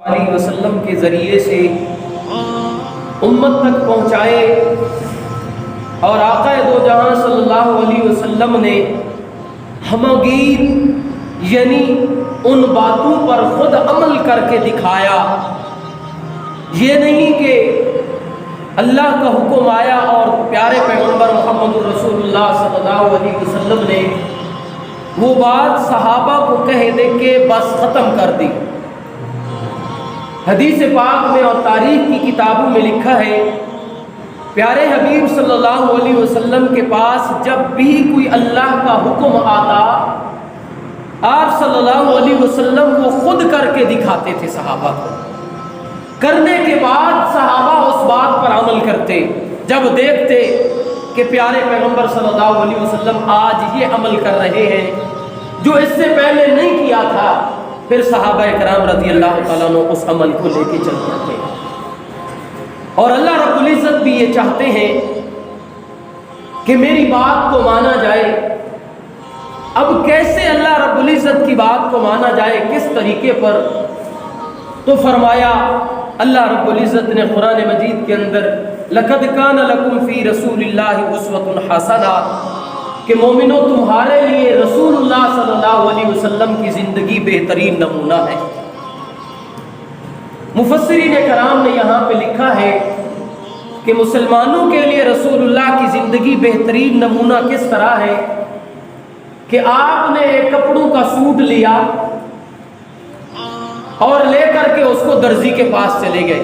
علیہ وسلم کے ذریعے سے امت تک پہنچائے، اور آقا دو جہاں صلی اللہ علیہ وسلم نے ہمگیر یعنی ان باتوں پر خود عمل کر کے دکھایا۔ یہ نہیں کہ اللہ کا حکم آیا اور پیارے پیغمبر محمد رسول اللہ صلی اللہ علیہ وسلم نے وہ بات صحابہ کو کہہ دے کے بس ختم کر دی۔ حدیث پاک میں اور تاریخ کی کتابوں میں لکھا ہے، پیارے حبیب صلی اللہ علیہ وسلم کے پاس جب بھی کوئی اللہ کا حکم آتا، آپ صلی اللہ علیہ وسلم وہ خود کر کے دکھاتے تھے صحابہ کو۔ کرنے کے بعد صحابہ اس بات پر عمل کرتے، جب دیکھتے کہ پیارے پیغمبر صلی اللہ علیہ وسلم آج یہ عمل کر رہے ہیں جو اس سے پہلے نہیں کیا تھا، پھر صحابہ کرام رضی اللہ تعالیٰ عنہ اس عمل کو لے کے چل جاتے ہیں۔ اور اللہ رب العزت بھی یہ چاہتے ہیں کہ میری بات کو مانا جائے۔ اب کیسے اللہ رب العزت کی بات کو مانا جائے، کس طریقے پر؟ تو فرمایا اللہ رب العزت نے قرآن مجید کے اندر لَقَدْ كَانَ لَكُمْ فِي رَسُولِ اللَّهِ أُسْوَةٌ حَسَنَةٌ کہ مومنو تمہارے لیے رسول اللہ صلی اللہ علیہ وسلم کی زندگی بہترین نمونہ ہے۔ مفسرین کرام نے یہاں پہ لکھا ہے کہ مسلمانوں کے لیے رسول اللہ کی زندگی بہترین نمونہ کس طرح ہے کہ آپ نے ایک کپڑوں کا سوٹ لیا اور لے کر کے اس کو درزی کے پاس چلے گئے،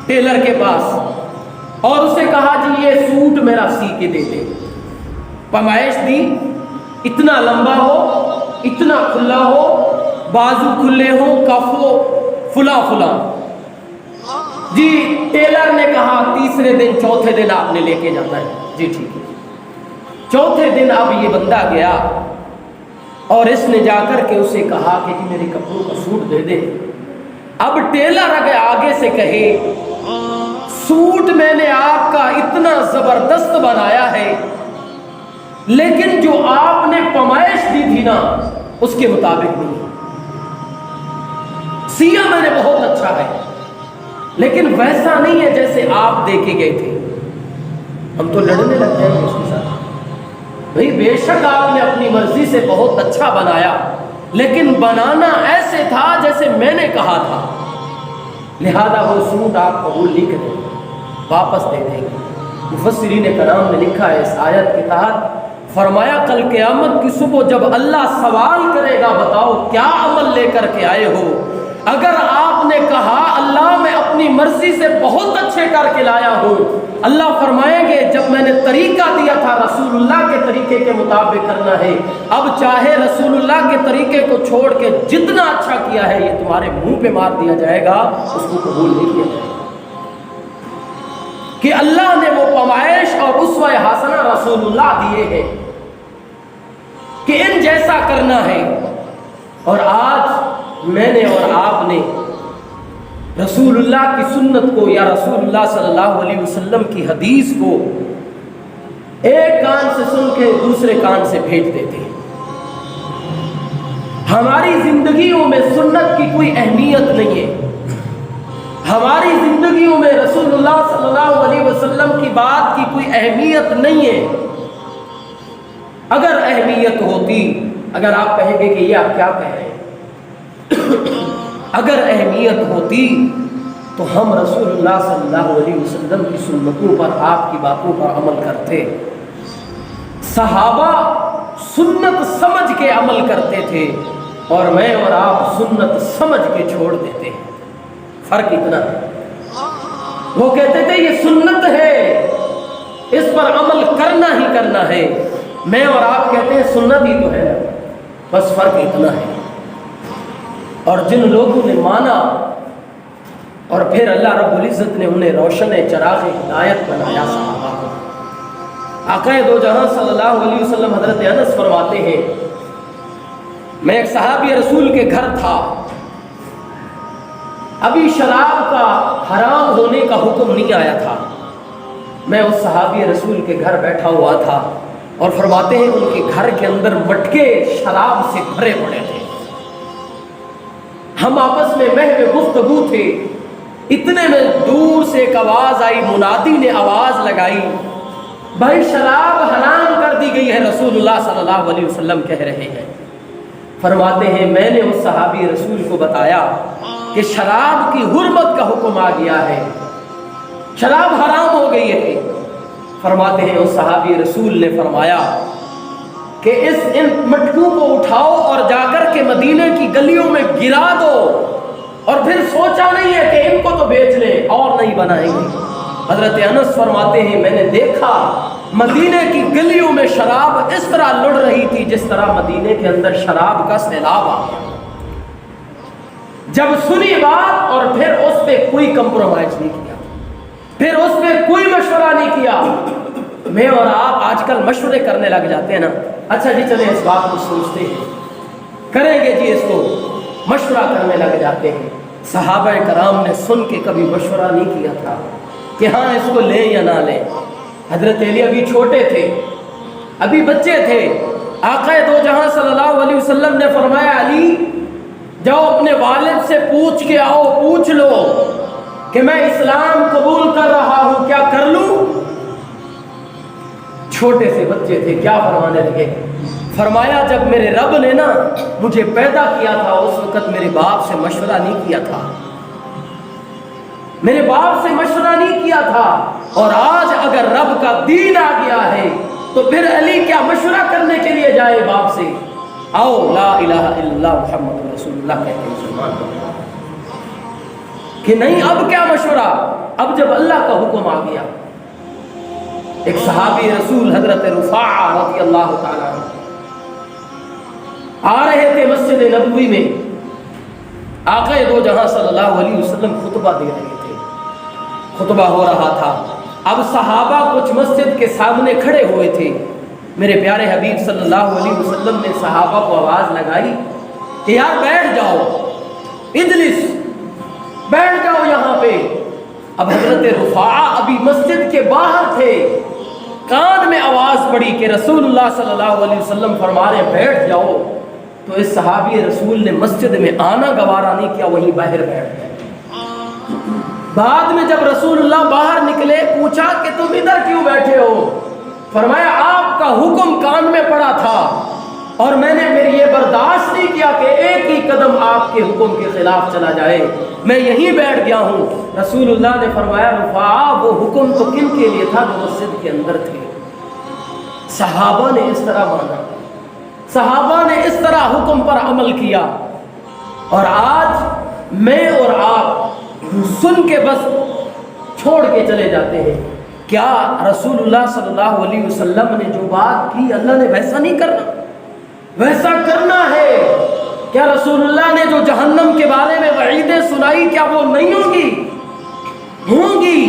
ٹیلر کے پاس، اور اسے کہا جی یہ سوٹ میرا سی کے دے دے۔ پیمائش دی، اتنا لمبا ہو، اتنا کھلا ہو، بازو کھلے ہو، کف ہو، فلاں فلاں۔ جی ٹیلر نے کہا تیسرے دن چوتھے دن آپ نے لے کے جانا ہے۔ جی ٹھیک ہے۔ چوتھے دن اب یہ بندہ گیا اور اس نے جا کر کے اسے کہا کہ جی میرے کپڑوں کا سوٹ دے دے۔ اب ٹیلر اگر آگے سے کہے سوٹ میں نے آپ کا اتنا زبردست بنایا ہے، لیکن جو آپ نے پیمائش دی تھی نا اس کے مطابق نہیں، سیا میں نے بہت اچھا ہے لیکن ویسا نہیں ہے جیسے آپ دے کے گئے تھے۔ ہم تو لڑنے لگ جائیں گے اس کے ساتھ۔ بھئی بے شک آپ نے اپنی مرضی سے بہت اچھا بنایا، لیکن بنانا ایسے تھا جیسے میں نے کہا تھا، لہذا وہ سوٹ آپ قبول نہیں کریں، واپس دے دیں گے۔ مفسرین کرام نے لکھا ہے اس آیت کے تحت، فرمایا کل قیامت کی صبح جب اللہ سوال کرے گا بتاؤ کیا عمل لے کر کے آئے ہو، اگر آپ نے کہا اللہ میں اپنی مرضی سے بہت اچھے کر کے لایا ہوں، اللہ فرمائیں گے جب میں نے طریقہ دیا تھا رسول اللہ کے طریقے کے مطابق کرنا ہے، اب چاہے رسول اللہ کے طریقے کو چھوڑ کے جتنا اچھا کیا ہے یہ تمہارے منہ پہ مار دیا جائے گا، اس کو قبول نہیں کیا جائے گا۔ کہ اللہ نے وہ پیمائش اور اسوہ حسنہ رسول اللہ دیے ہیں کہ ان جیسا کرنا ہے۔ اور آج میں نے اور آپ نے رسول اللہ کی سنت کو یا رسول اللہ صلی اللہ علیہ وسلم کی حدیث کو ایک کان سے سن کے دوسرے کان سے بھیج دیتے ہیں۔ ہماری زندگیوں میں سنت کی کوئی اہمیت نہیں ہے، ہماری زندگیوں میں رسول اللہ صلی اللہ علیہ وسلم کی بات کی کوئی اہمیت نہیں ہے۔ اگر اہمیت ہوتی، اگر آپ کہیں گے کہ یہ آپ کیا کہہ رہے ہیں، اگر اہمیت ہوتی تو ہم رسول اللہ صلی اللہ علیہ وسلم کی سنتوں پر، آپ کی باتوں پر عمل کرتے۔ صحابہ سنت سمجھ کے عمل کرتے تھے اور میں اور آپ سنت سمجھ کے چھوڑ دیتے ہیں، فرق اتنا ہے۔ وہ کہتے تھے یہ سنت ہے، اس پر عمل کرنا ہی کرنا ہے، میں اور آپ کہتے ہیں سنت ہی تو ہے، بس فرق اتنا ہے۔ اور جن لوگوں نے مانا اور پھر اللہ رب العزت نے انہیں روشن چراغ ہدایت بنایا صحابہ کو۔ آقا دو جہاں صلی اللہ علیہ وسلم حضرت انس فرماتے ہیں، میں ایک صحابی رسول کے گھر تھا، ابھی شراب کا حرام ہونے کا حکم نہیں آیا تھا، میں اس صحابی رسول کے گھر بیٹھا ہوا تھا، اور فرماتے ہیں ان کے گھر کے اندر مٹکے شراب سے بھرے پڑے تھے، ہم آپس میں محو گفتگو تھے، اتنے میں دور سے ایک آواز آئی، منادی نے آواز لگائی، بھائی شراب حرام کر دی گئی ہے، رسول اللہ صلی اللہ علیہ وسلم کہہ رہے ہیں۔ فرماتے ہیں میں نے اس صحابی رسول کو بتایا کہ شراب کی حرمت کا حکم آ گیا ہے، شراب حرام ہو گئی ہے۔ فرماتے ہیں اس صحابی رسول نے فرمایا کہ ان مٹکوں کو اٹھاؤ اور جا کر کے مدینے کی گلیوں میں گرا دو، اور پھر سوچا نہیں ہے کہ ان کو تو بیچ لیں اور نہیں بنائیں گے۔ حضرت انس فرماتے ہیں میں نے دیکھا مدینے کی گلیوں میں شراب اس طرح لڑ رہی تھی جس طرح مدینے کے اندر شراب کا سیلاب آ گیا۔ جب سنی بات اور پھر اس پہ کوئی کمپرومائز نہیں کیا، پھر اس پہ کوئی مشورہ نہیں کیا۔ میں اور آپ آج کل مشورے کرنے لگ جاتے ہیں نا، اچھا جی چلیں اس بات کو سوچتے ہیں، کریں گے جی، اس کو مشورہ کرنے لگ جاتے ہیں۔ صحابہ کرام نے سن کے کبھی مشورہ نہیں کیا تھا کہ ہاں اس کو لیں یا نہ لیں۔ حضرت علی ابھی چھوٹے تھے، ابھی بچے تھے، آقا دو جہاں صلی اللہ علیہ وسلم نے فرمایا علی جاؤ اپنے والد سے پوچھ کے آؤ، پوچھ لو کہ میں اسلام قبول کر رہا ہوں، کیا کر لوں؟ چھوٹے سے بچے تھے، کیا فرمانے لگے؟ فرمایا جب میرے رب نے نا مجھے پیدا کیا تھا اس وقت میرے باپ سے مشورہ نہیں کیا تھا، میرے باپ سے مشورہ نہیں کیا تھا، اور آج اگر رب کا دین آ گیا ہے تو پھر علی کیا مشورہ کرنے کے لیے جائے باپ سے؟ آؤ لا الہ الا اللہ محمد رسول اللہ کہتے ہیں مسلمان کہ نہیں اب کیا مشورہ، اب جب اللہ کا حکم آ گیا۔ ایک صحابی رسول حضرت رفاعہ رضی اللہ تعالیٰ عنہ آ رہے تھے مسجد نبوی میں، آقا دو جہاں صلی اللہ علیہ وسلم خطبہ دے رہے تھے، خطبہ ہو رہا تھا۔ اب صحابہ کچھ مسجد کے سامنے کھڑے ہوئے تھے۔ میرے پیارے حبیب صلی اللہ علیہ وسلم نے صحابہ کو آواز لگائی کہ یار بیٹھ جاؤ، اجلس، بیٹھ جاؤ یہاں پہ۔ اب حضرت رفاعہ ابھی مسجد کے باہر تھے، کان میں آواز پڑی کہ رسول اللہ صلی اللہ علیہ وسلم فرما رہے بیٹھ جاؤ، تو اس صحابی رسول نے مسجد میں آنا گوارا نہیں کیا، وہیں باہر بیٹھ گئے۔ بعد میں جب رسول اللہ باہر نکلے پوچھا کہ تم ادھر کیوں بیٹھے ہو؟ فرمایا آپ کا حکم کان میں پڑا تھا اور میں نے پھر یہ برداشت نہیں کیا کہ ایک ہی قدم آپ کے حکم کے خلاف چلا جائے، میں یہیں بیٹھ گیا ہوں۔ رسول اللہ نے فرمایا رفاعہ وہ حکم تو کن کے لیے تھا جو مسجد کے اندر تھے؟ صحابہ نے اس طرح مانا، صحابہ نے اس طرح حکم پر عمل کیا، اور آج میں اور آپ سن کے بس چھوڑ کے چلے جاتے ہیں۔ کیا رسول اللہ صلی اللہ علیہ وسلم نے جو بات کی اللہ نے ویسا نہیں کرنا؟ ویسا کرنا ہے۔ کیا رسول اللہ نے جو جہنم کے بارے میں وعیدیں سنائی کیا وہ نہیں ہوگی؟ ہوں گی۔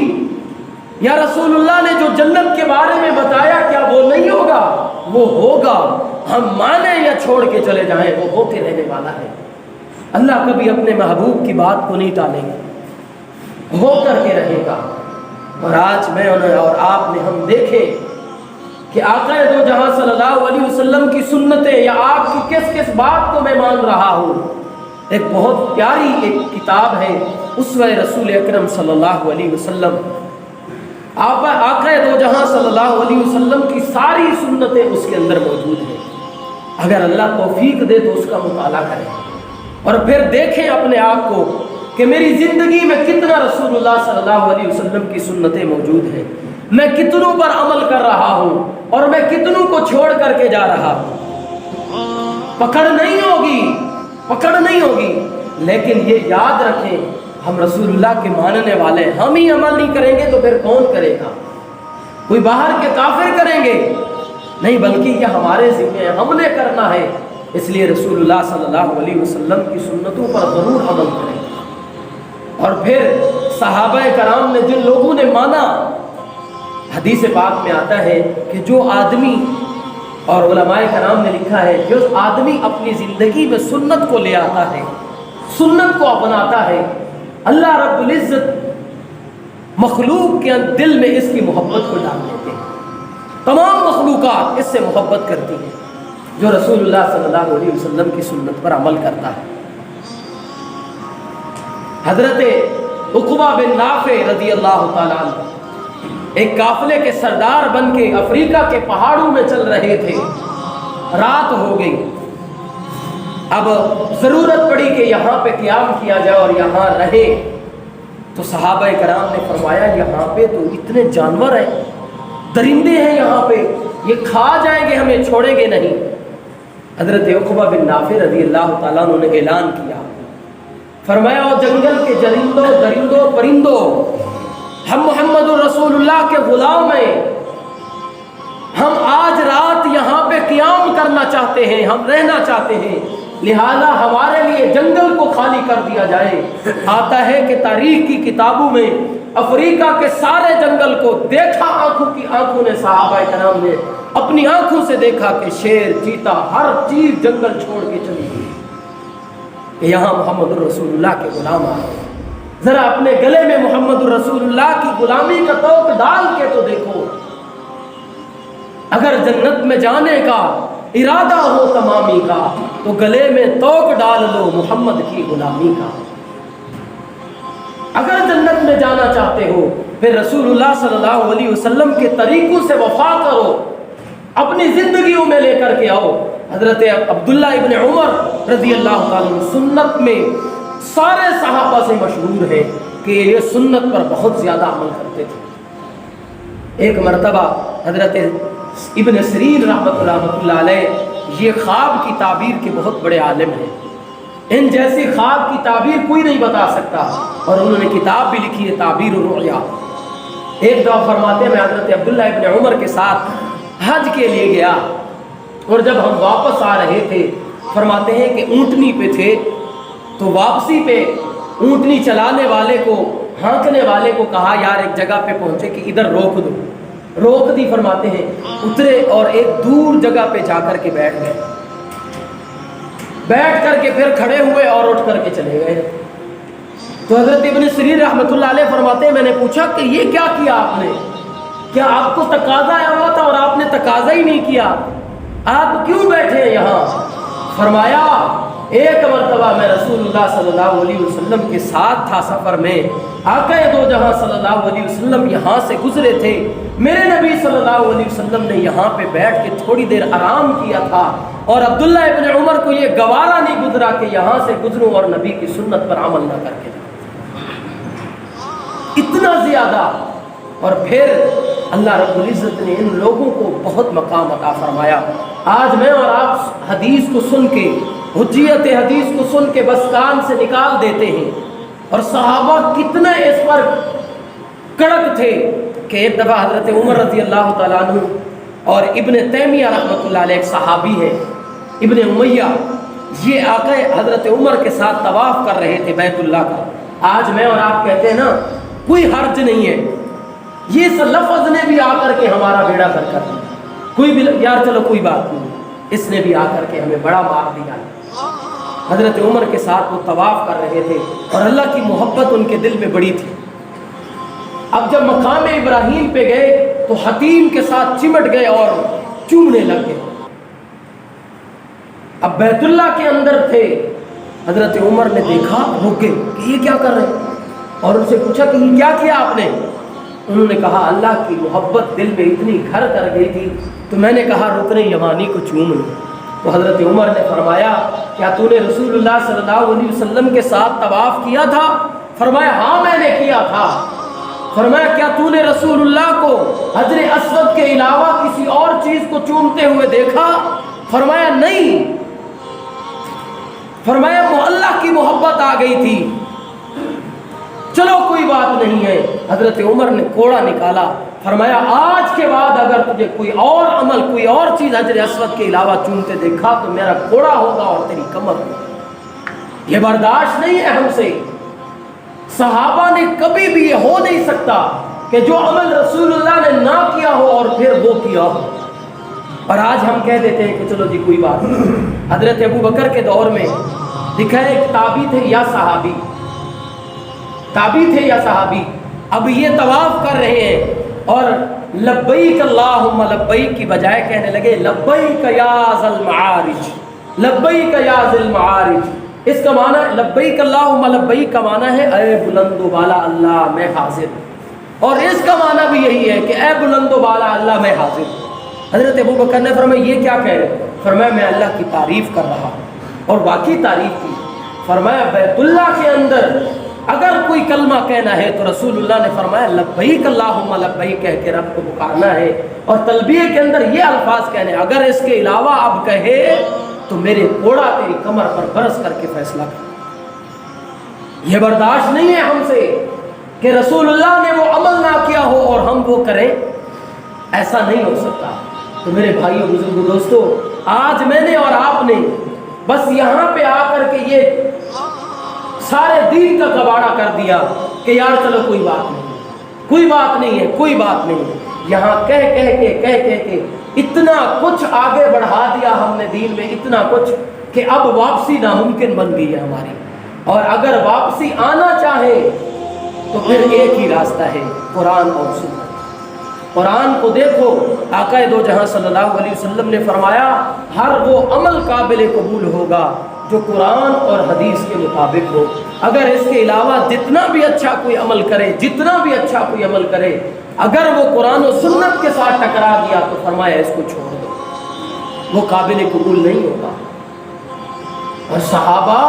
یا رسول اللہ نے جو جنت کے بارے میں بتایا کیا وہ نہیں ہوگا؟ وہ ہوگا۔ ہم مانیں یا چھوڑ کے چلے جائیں وہ ہوتے رہنے والا ہے۔ اللہ کبھی اپنے محبوب کی بات کو نہیں ٹالیں گے، ہو کر کے رہے گا۔ اور آج میں اور آپ نے ہم دیکھے کہ آقا دو جہاں صلی اللہ علیہ وسلم کی سنتیں یا آپ کی کس کس بات کو میں مان رہا ہوں۔ ایک بہت پیاری ایک کتاب ہے اسوہ رسول اکرم صلی اللہ علیہ وسلم، آقا دو جہاں صلی اللہ علیہ وسلم کی ساری سنتیں اس کے اندر موجود ہیں۔ اگر اللہ توفیق دے تو اس کا مطالعہ کریں اور پھر دیکھیں اپنے آپ کو کہ میری زندگی میں کتنا رسول اللہ صلی اللہ علیہ وسلم کی سنتیں موجود ہیں، میں کتنوں پر عمل کر رہا ہوں اور میں کتنوں کو چھوڑ کر کے جا رہا ہوں۔ پکڑ نہیں ہوگی، پکڑ نہیں ہوگی، لیکن یہ یاد رکھیں ہم رسول اللہ کے ماننے والے، ہم ہی عمل نہیں کریں گے تو پھر کون کرے گا؟ کوئی باہر کے کافر کریں گے؟ نہیں، بلکہ یہ ہمارے ذمہ ہے، ہم نے کرنا ہے۔ اس لیے رسول اللہ صلی اللہ علیہ وسلم کی سنتوں پر ضرور عمل کریں۔ اور پھر صحابہ کرام نے جن لوگوں نے مانا، حدیث پاک میں آتا ہے کہ جو آدمی، اور علماء کرام نے لکھا ہے جو آدمی اپنی زندگی میں سنت کو لے آتا ہے، سنت کو اپناتا ہے، اللہ رب العزت مخلوق کے دل میں اس کی محبت کو ڈال دیتے ہیں۔ تمام مخلوقات اس سے محبت کرتی ہیں جو رسول اللہ صلی اللہ علیہ وسلم کی سنت پر عمل کرتا ہے۔ حضرت عقبہ بن نافع رضی اللہ تعالیٰ عنہ ایک قافلے کے سردار بن کے افریقہ کے پہاڑوں میں چل رہے تھے. رات ہو گئی. اب ضرورت پڑی کہ یہاں پہ قیام کیا جائے اور یہاں رہے. تو صحابہ کرام نے فرمایا یہاں پہ تو اتنے جانور ہیں, درندے ہیں یہاں پہ, یہ کھا جائیں گے, ہمیں چھوڑیں گے نہیں. حضرت عقبہ بن نافع رضی اللہ تعالیٰ عنہ نے اعلان کیا, فرمایا او جنگل کے جرندوں, درندوں, پرندوں, ہم محمد الرسول اللہ کے غلام ہیں, ہم آج رات یہاں پہ قیام کرنا چاہتے ہیں, ہم رہنا چاہتے ہیں, لہذا ہمارے لیے جنگل کو خالی کر دیا جائے. آتا ہے کہ تاریخ کی کتابوں میں افریقہ کے سارے جنگل کو دیکھا, آنکھوں نے صحابہ کرام نے اپنی آنکھوں سے دیکھا کہ شیر, چیتا, ہر چیز جنگل چھوڑ کے چلی گئی کہ یہاں محمد الرسول اللہ کے غلام آ گئے. ذرا اپنے گلے میں محمد الرسول اللہ کی غلامی کا توق ڈال کے تو دیکھو. اگر جنت میں جانے کا ارادہ ہو تمامی کا تو گلے میں توق ڈال لو محمد کی غلامی کا. اگر جنت میں جانا چاہتے ہو پھر رسول اللہ صلی اللہ علیہ وسلم کے طریقوں سے وفا کرو, اپنی زندگیوں میں لے کر کے آؤ. حضرت عبداللہ ابن عمر رضی اللہ تعالیٰ عنہ سنت میں سارے صحابہ سے مشہور ہے کہ یہ سنت پر بہت زیادہ عمل کرتے تھے. ایک مرتبہ حضرت ابن سیرین رحمۃ اللہ علیہ, یہ خواب کی تعبیر کے بہت بڑے عالم ہیں, ان جیسی خواب کی تعبیر کوئی نہیں بتا سکتا, اور انہوں نے کتاب بھی لکھی ہے تعبیر الرؤیا. ایک دفعہ فرماتے ہیں میں حضرت عبداللہ ابن عمر کے ساتھ حج کے لیے گیا, اور جب ہم واپس آ رہے تھے فرماتے ہیں کہ اونٹنی پہ تھے, تو واپسی پہ اونٹنی چلانے والے کو, ہانکنے والے کو کہا یار ایک جگہ پہ پہنچے کہ ادھر روک دو. روک دی. فرماتے ہیں اترے اور ایک دور جگہ پہ جا کر کے بیٹھ گئے, بیٹھ کر کے پھر کھڑے ہوئے اور اٹھ کر کے چلے گئے. تو حضرت ابن سیرین رحمۃ اللہ علیہ فرماتے ہیں میں نے پوچھا کہ یہ کیا کیا آپ نے, کیا آپ کو تقاضا آیا ہوا تھا اور آپ نے تقاضا ہی نہیں کیا, آپ کیوں بیٹھے ہیں یہاں؟ فرمایا ایک مرتبہ میں رسول اللہ صلی اللہ علیہ وسلم کے ساتھ تھا سفر میں, آقا دو جہاں صلی اللہ علیہ وسلم یہاں سے گزرے تھے, میرے نبی صلی اللہ علیہ وسلم نے یہاں پہ بیٹھ کے تھوڑی دیر آرام کیا تھا, اور عبداللہ ابن عمر کو یہ گوارا نہیں گزرا کہ یہاں سے گزروں اور نبی کی سنت پر عمل نہ کر کے جاؤں. اتنا زیادہ. اور پھر اللہ رب العزت نے ان لوگوں کو بہت مقام عطا فرمایا. آج میں اور آپ حدیث کو سن کے, حجیت حدیث کو سن کے بس کان سے نکال دیتے ہیں, اور صحابہ کتنے اس پر کڑک تھے کہ ایک دفعہ حضرت عمر رضی اللہ تعالیٰ عنہ اور ابن تیمیہ رحمۃ اللہ علیہ ایک صحابی ہے ابن امیہ, یہ آقا حضرت عمر کے ساتھ طواف کر رہے تھے بیت اللہ کا. آج میں اور آپ کہتے ہیں نا کوئی حرج نہیں ہے, یہ اس لفظ نے بھی آ کر کے ہمارا بیڑا کر کر دیا, کوئی بھی یار چلو کوئی بات نہیں, اس نے بھی آ کر کے ہمیں بڑا مار دیا. حضرت عمر کے ساتھ وہ طواف کر رہے تھے اور اللہ کی محبت ان کے دل میں بڑی تھی. اب جب مقام ابراہیم پہ گئے تو حتیم کے ساتھ چمٹ گئے اور چومنے لگ گئے. اب بیت اللہ کے اندر تھے, حضرت عمر نے دیکھا, روکے کہ یہ کیا کر رہے ہیں, اور ان سے پوچھا کہ یہ کیا کیا آپ نے؟ انہوں نے کہا اللہ کی محبت دل میں اتنی گھر کر گئی تھی تو میں نے کہا رکن یمانی کو چوم لوں. تو حضرت عمر نے فرمایا کیا تو نے رسول اللہ صلی اللہ علیہ وسلم کے ساتھ طواف کیا تھا؟ فرمایا ہاں میں نے کیا تھا. فرمایا کیا تو نے رسول اللہ کو حجر اسود کے علاوہ کسی اور چیز کو چومتے ہوئے دیکھا؟ فرمایا نہیں. فرمایا اللہ کی محبت آ گئی تھی. چلو کوئی بات نہیں ہے. حضرت عمر نے کوڑا نکالا, فرمایا آج کے بعد اگر تجھے کوئی اور عمل, کوئی اور چیز حجر اسود کے علاوہ چومتے دیکھا تو میرا کوڑا ہوگا اور تیری کمر ہوگی. یہ برداشت نہیں ہے ہم سے. صحابہ نے کبھی بھی یہ ہو نہیں سکتا کہ جو عمل رسول اللہ نے نہ کیا ہو اور پھر وہ کیا ہو. اور آج ہم کہہ دیتے ہیں کہ چلو جی کوئی بات نہیں. حضرت ابو بکر کے دور میں لکھا ہے ایک تابعی تھے یا صحابی, تابعی تھے یا صحابی, اب یہ طواف کر رہے ہیں اور لبیک اللہم لبیک کی بجائے کہنے لگے لبیک یا ذا المعارج, لبیک یا ذا المعارج. اس کا معنی لبیک اللہم لبیک کا معنی ہے اے بلند و بالا اللہ میں حاضر ہوں، اور اس کا معنی بھی یہی ہے کہ اے بلند و بالا اللہ میں حاضر ہوں۔ حضرت ابو بکر نے فرمایا یہ کیا کہہ رہے؟ فرمایا میں اللہ کی تعریف کر رہا ہوں، اور باقی تعریف کی۔ فرمایا بیت اللہ کے اندر اگر کوئی کلمہ کہنا ہے تو رسول اللہ نے فرمایا لبیک اللہم لبیک کہہ کے رب کو پکارنا ہے، اور تلبیہ کے اندر یہ الفاظ کہنے ہیں، اگر اس کے علاوہ اب کہے تو میرے کوڑا تیری کمر پر برس کر کے فیصلہ کر۔ یہ برداشت نہیں ہے ہم سے کہ رسول اللہ نے وہ عمل نہ کیا ہو اور ہم وہ کریں، ایسا نہیں ہو سکتا۔ تو میرے بھائیوں بزرگوں دوستو، آج میں نے اور آپ نے بس یہاں پہ آ کر کے یہ سارے دین کا کباڑا کر دیا کہ یار چلو کوئی بات نہیں، کوئی بات نہیں ہے، کوئی بات نہیں ہے۔ یہاں کہہ کے اتنا کچھ آگے بڑھا دیا ہم نے دین میں، اتنا کچھ کہ اب واپسی ناممکن بن گئی ہے ہماری، اور اگر واپسی آنا چاہے تو پھر ایک ہی راستہ ہے، قرآن اور سنت۔ قرآن کو دیکھو، آقا دو جہاں صلی اللہ علیہ وسلم نے فرمایا ہر وہ عمل قابل قبول ہوگا جو قرآن اور حدیث کے مطابق ہو۔ اگر اس کے علاوہ جتنا بھی اچھا کوئی عمل کرے، جتنا بھی اچھا کوئی عمل کرے، اگر وہ قرآن و سنت کے ساتھ ٹکرا گیا تو فرمایا اس کو چھوڑ دو، وہ قابل قبول نہیں ہوگا۔ اور صحابہ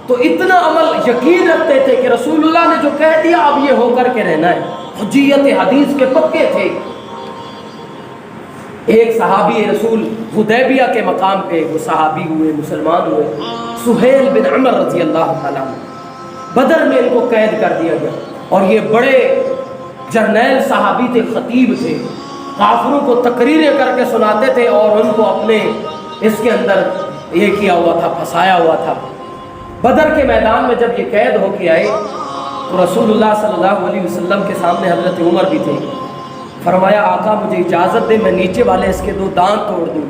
تو اتنا عمل یقین رکھتے تھے کہ رسول اللہ نے جو کہہ دیا اب یہ ہو کر کے رہنا ہے، حجیت حدیث کے پکے تھے۔ ایک صحابی رسول حدیبیہ کے مقام پہ وہ صحابی ہوئے، مسلمان ہوئے، سہیل بن عمر رضی اللہ تعالیٰ عنہ۔ بدر میں ان کو قید کر دیا گیا، اور یہ بڑے جرنیل صحابی تھے، خطیب تھے، کافروں کو تقریریں کر کے سناتے تھے اور ان کو اپنے اس کے اندر یہ کیا ہوا تھا، پھنسایا ہوا تھا۔ بدر کے میدان میں جب یہ قید ہو کے آئے تو رسول اللہ صلی اللہ علیہ وسلم کے سامنے حضرت عمر بھی تھے۔ فرمایا آقا مجھے اجازت دے میں نیچے والے اس کے 2 دانت توڑ دوں۔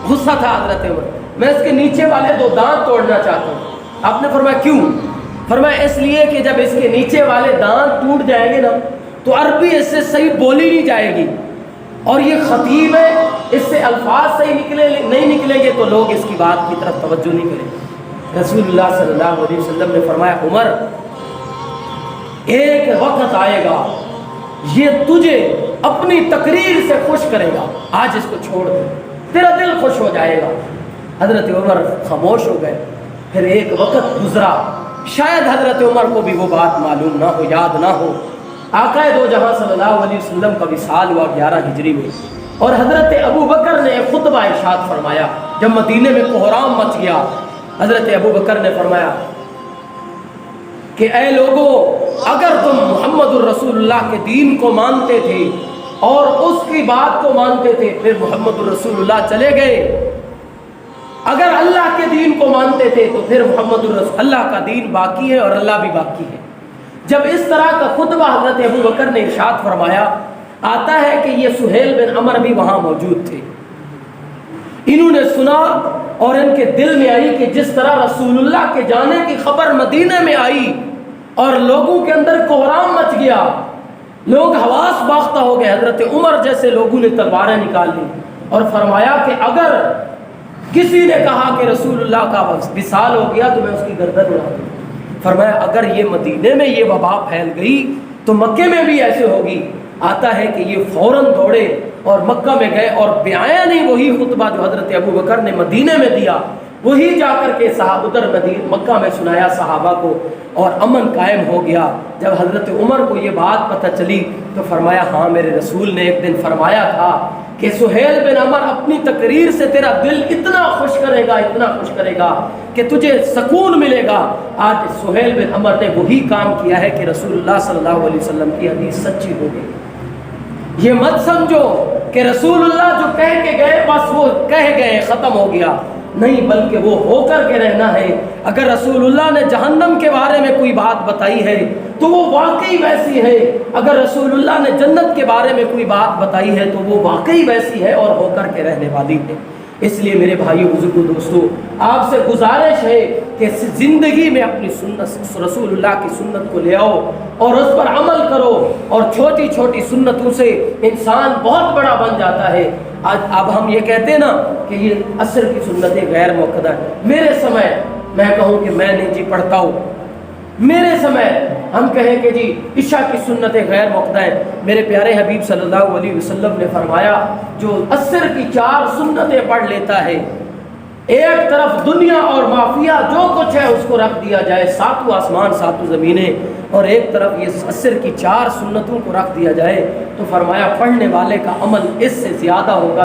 غصہ تھا حضرت عمر، میں اس کے نیچے والے 2 دانت توڑنا چاہتا ہوں۔ آپ نے فرمایا کیوں؟ فرمایا اس لیے کہ جب اس کے نیچے والے دانت ٹوٹ جائیں گے نا تو عربی اس سے صحیح بولی نہیں جائے گی، اور یہ خطیب ہے، اس سے الفاظ صحیح نہیں نکلیں گے تو لوگ اس کی بات کی طرف توجہ نہیں کریں گے۔ رسول اللہ صلی اللہ علیہ وسلم نے فرمایا عمر ایک وقت آئے گا یہ تجھے اپنی تقریر سے خوش کرے گا، آج اس کو چھوڑ دے، تیرا دل خوش ہو جائے گا۔ حضرت عمر خاموش ہو گئے۔ پھر ایک وقت گزرا، شاید حضرت عمر کو بھی وہ بات معلوم نہ ہو، یاد نہ ہو۔ آقا دو جہاں صلی اللہ علیہ وسلم کا وصال ہوا 11 ہجری میں، اور حضرت ابو بکر نے ایک خطبہ ارشاد فرمایا جب مدینے میں کوہرام مچ گیا۔ حضرت ابو بکر نے فرمایا کہ اے لوگو، اگر تم محمد الرسول اللہ کے دین کو مانتے تھے اور اس کی بات کو مانتے تھے، پھر محمد الرسول اللہ چلے گئے۔ اگر اللہ کے دین کو مانتے تھے تو پھر محمد الرسول اللہ کا دین باقی ہے اور اللہ بھی باقی ہے۔ جب اس طرح کا خطبہ حضرت ابو بکر نے ارشاد فرمایا، آتا ہے کہ یہ سہیل بن عمر بھی وہاں موجود تھے۔ انہوں نے سنا اور ان کے دل میں آئی کہ جس طرح رسول اللہ کے جانے کی خبر مدینے میں آئی اور لوگوں کے اندر کوہرام مچ گیا، لوگ حواس باختہ ہو گئے، حضرت عمر جیسے لوگوں نے تلواریں نکال لی اور فرمایا کہ اگر کسی نے کہا کہ رسول اللہ کا وصال ہو گیا تو میں اس کی گردن اڑا دوں۔ فرمایا اگر یہ مدینے میں یہ وبا پھیل گئی تو مکے میں بھی ایسے ہوگی۔ آتا ہے کہ یہ فوراً دوڑے اور مکہ میں گئے اور بیایا نہیں وہی خطبہ جو حضرت ابو بکر نے مدینے میں دیا، وہی جا کر کے ادھر مکہ میں سنایا صحابہ کو، اور امن قائم ہو گیا۔ جب حضرت عمر کو یہ بات پتہ چلی تو فرمایا ہاں میرے رسول نے ایک دن فرمایا تھا کہ سہیل بن عمر اپنی تقریر سے تیرا دل اتنا خوش کرے گا، اتنا خوش کرے گا کہ تجھے سکون ملے گا۔ آج سہیل بن عمر نے وہی کام کیا ہے کہ رسول اللہ صلی اللہ علیہ وسلم کی حدیث سچی ہو گئی۔ یہ مت سمجھو کہ رسول اللہ جو کہہ کے گئے بس وہ کہہ گئے ختم ہو گیا، نہیں، بلکہ وہ ہو کر کے رہنا ہے۔ اگر رسول اللہ نے جہنم کے بارے میں کوئی بات بتائی ہے تو وہ واقعی ویسی ہے، اگر رسول اللہ نے جنت کے بارے میں کوئی بات بتائی ہے تو وہ واقعی ویسی ہے اور ہو کر کے رہنے والی ہے۔ اس لیے میرے بھائیو بزرگوں دوستو، آپ سے گزارش ہے کہ زندگی میں اپنی سنت رسول اللہ کی سنت کو لے آؤ اور اس پر عمل کرو، اور چھوٹی چھوٹی سنتوں سے انسان بہت بڑا بن جاتا ہے۔ اب ہم یہ کہتے ہیں نا کہ یہ عصر کی سنتیں غیر موقع ہے۔ میرے سمے میں کہوں کہ میں نہیں جی پڑھتا ہوں. میرے سمے ہم کہیں کہ جی عشاء کی سنتیں غیر مقطع ہیں. میرے پیارے حبیب صلی اللہ علیہ وسلم نے فرمایا جو عصر کی 4 سنتیں پڑھ لیتا ہے، ایک طرف دنیا اور مافیا جو کچھ ہے اس کو رکھ دیا جائے، 7 آسمان 7 زمینیں، اور ایک طرف یہ عصر کی 4 سنتوں کو رکھ دیا جائے، تو فرمایا پڑھنے والے کا عمل اس سے زیادہ ہوگا